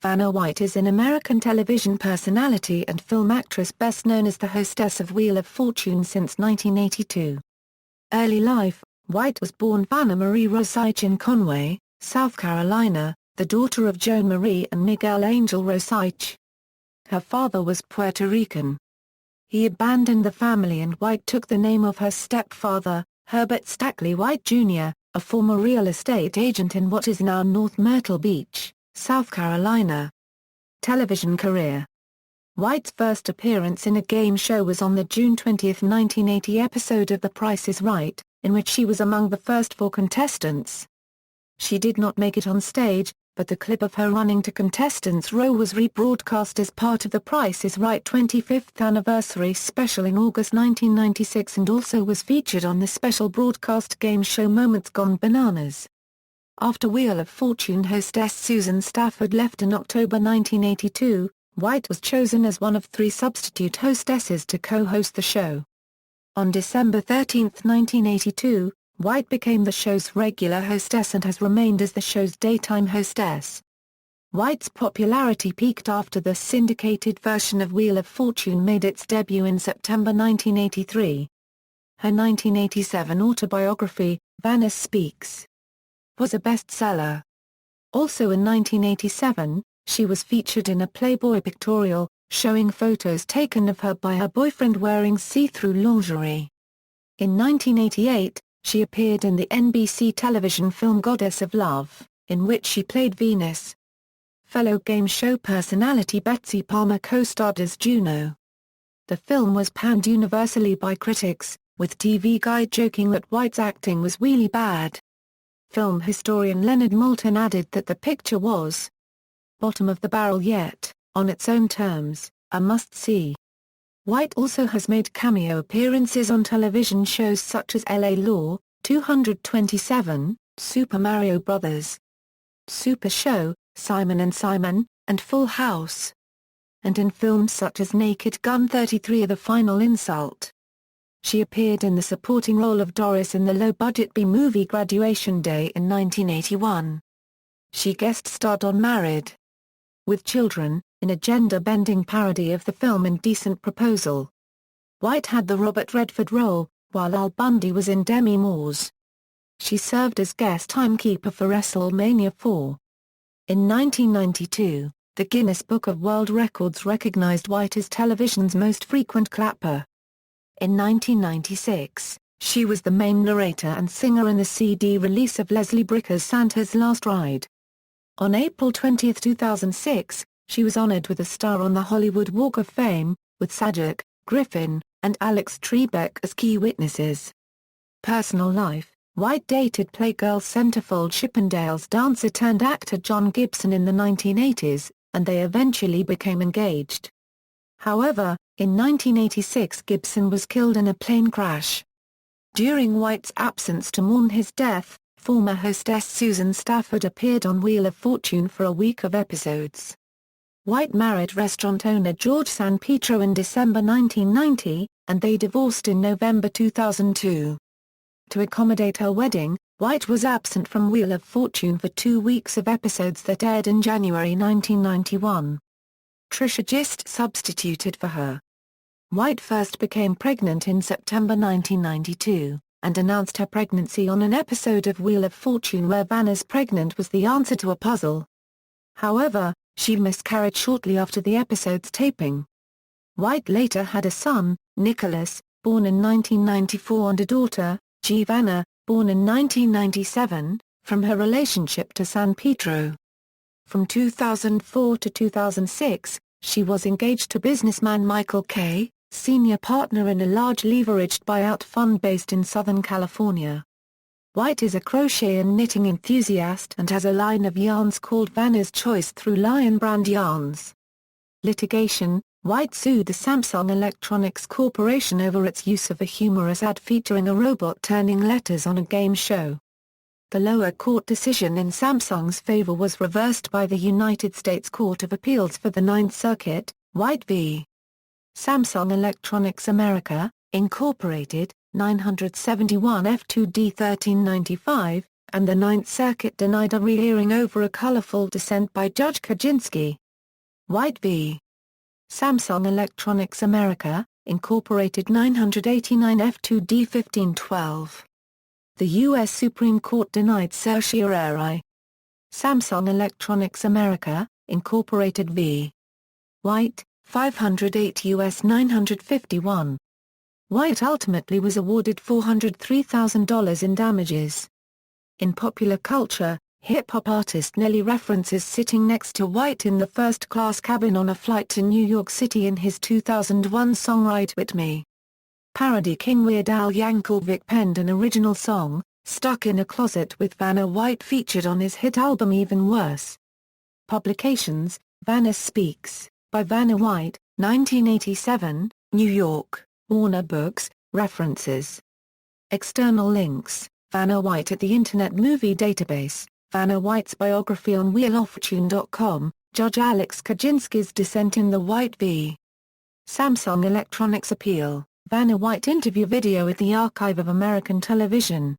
Vanna White is an American television personality and film actress best known as the hostess of Wheel of Fortune since 1982. Early life: White was born Vanna Marie Rosich in Conway, South Carolina, the daughter of Joan Marie and Miguel Angel Rosich. Her father was Puerto Rican. He abandoned the family and White took the name of her stepfather, Herbert Stackley White Jr., a former real estate agent in what is now North Myrtle Beach, South Carolina. Television career: White's first appearance in a game show was on the June 20, 1980 episode of The Price is Right, in which she was among the first 4 contestants. She did not make it on stage, but the clip of her running to contestants' row was rebroadcast as part of The Price is Right 25th anniversary special in August 1996 and also was featured on the special broadcast game show Moments Gone Bananas. After Wheel of Fortune hostess Susan Stafford left in October 1982, White was chosen as one of 3 substitute hostesses to co-host the show. On December 13, 1982, White became the show's regular hostess and has remained as the show's daytime hostess. White's popularity peaked after the syndicated version of Wheel of Fortune made its debut in September 1983. Her 1987 autobiography, Vanna Speaks, was a bestseller. Also in 1987, she was featured in a Playboy pictorial, showing photos taken of her by her boyfriend wearing see-through lingerie. In 1988, she appeared in the NBC television film Goddess of Love, in which she played Venus. Fellow game show personality Betsy Palmer co-starred as Juno. The film was panned universally by critics, with TV Guide joking that White's acting was really bad. Film historian Leonard Moulton added that the picture was bottom of the barrel yet, on its own terms, a must-see. White also has made cameo appearances on television shows such as LA Law, 227, Super Mario Bros., Super Show, Simon & Simon, and Full House. And in films such as Naked Gun 33 or The Final Insult. She appeared in the supporting role of Doris in the low-budget B-movie Graduation Day in 1981. She guest-starred on Married with Children, in a gender-bending parody of the film Indecent Proposal. White had the Robert Redford role, while Al Bundy was in Demi Moore's. She served as guest timekeeper for WrestleMania 4. In 1992, the Guinness Book of World Records recognized White as television's most frequent clapper. In 1996, she was the main narrator and singer in the CD release of Leslie Bricker's Santa's Last Ride. On April 20, 2006, she was honored with a star on the Hollywood Walk of Fame, with Sajak, Griffin, and Alex Trebek as key witnesses. Personal life: White dated Playgirl centerfold Chippendales dancer-turned-actor John Gibson in the 1980s, and they eventually became engaged. However, in 1986 Gibson was killed in a plane crash. During White's absence to mourn his death, former hostess Susan Stafford appeared on Wheel of Fortune for a week of episodes. White married restaurant owner George San Pietro in December 1990, and they divorced in November 2002. To accommodate her wedding, White was absent from Wheel of Fortune for 2 weeks of episodes that aired in January 1991. Trisha Gist substituted for her. White first became pregnant in September 1992, and announced her pregnancy on an episode of Wheel of Fortune where Vanna's pregnant was the answer to a puzzle. However, she miscarried shortly after the episode's taping. White later had a son, Nicholas, born in 1994 and a daughter, Giovanna, born in 1997, from her relationship to San Pietro. From 2004 to 2006, she was engaged to businessman Michael Kay, senior partner in a large leveraged buyout fund based in Southern California. White is a crochet and knitting enthusiast and has a line of yarns called Vanna's Choice through Lion Brand Yarns. Litigation: White sued the Samsung Electronics Corporation over its use of a humorous ad featuring a robot turning letters on a game show. The lower court decision in Samsung's favor was reversed by the United States Court of Appeals for the Ninth Circuit, White v. Samsung Electronics America, Incorporated, 971 F2D 1395, and the Ninth Circuit denied a rehearing over a colorful dissent by Judge Kaczynski. White v. Samsung Electronics America, Incorporated 989 F2D 1512. The U.S. Supreme Court denied certiorari. Samsung Electronics America, Incorporated v. White, 508 U.S. 951. White ultimately was awarded $403,000 in damages. In popular culture, hip-hop artist Nelly references sitting next to White in the first-class cabin on a flight to New York City in his 2001 song Ride With Me. Parody king Weird Al Yankovic penned an original song, Stuck in a Closet with Vanna White featured on his hit album Even Worse. Publications, Vanna Speaks, by Vanna White, 1987, New York, Warner Books, references. External links, Vanna White at the Internet Movie Database, Vanna White's biography on WheelOfFortune.com, Judge Alex Kaczynski's dissent in the White v. Samsung Electronics appeal, Vanna White interview video at the Archive of American Television.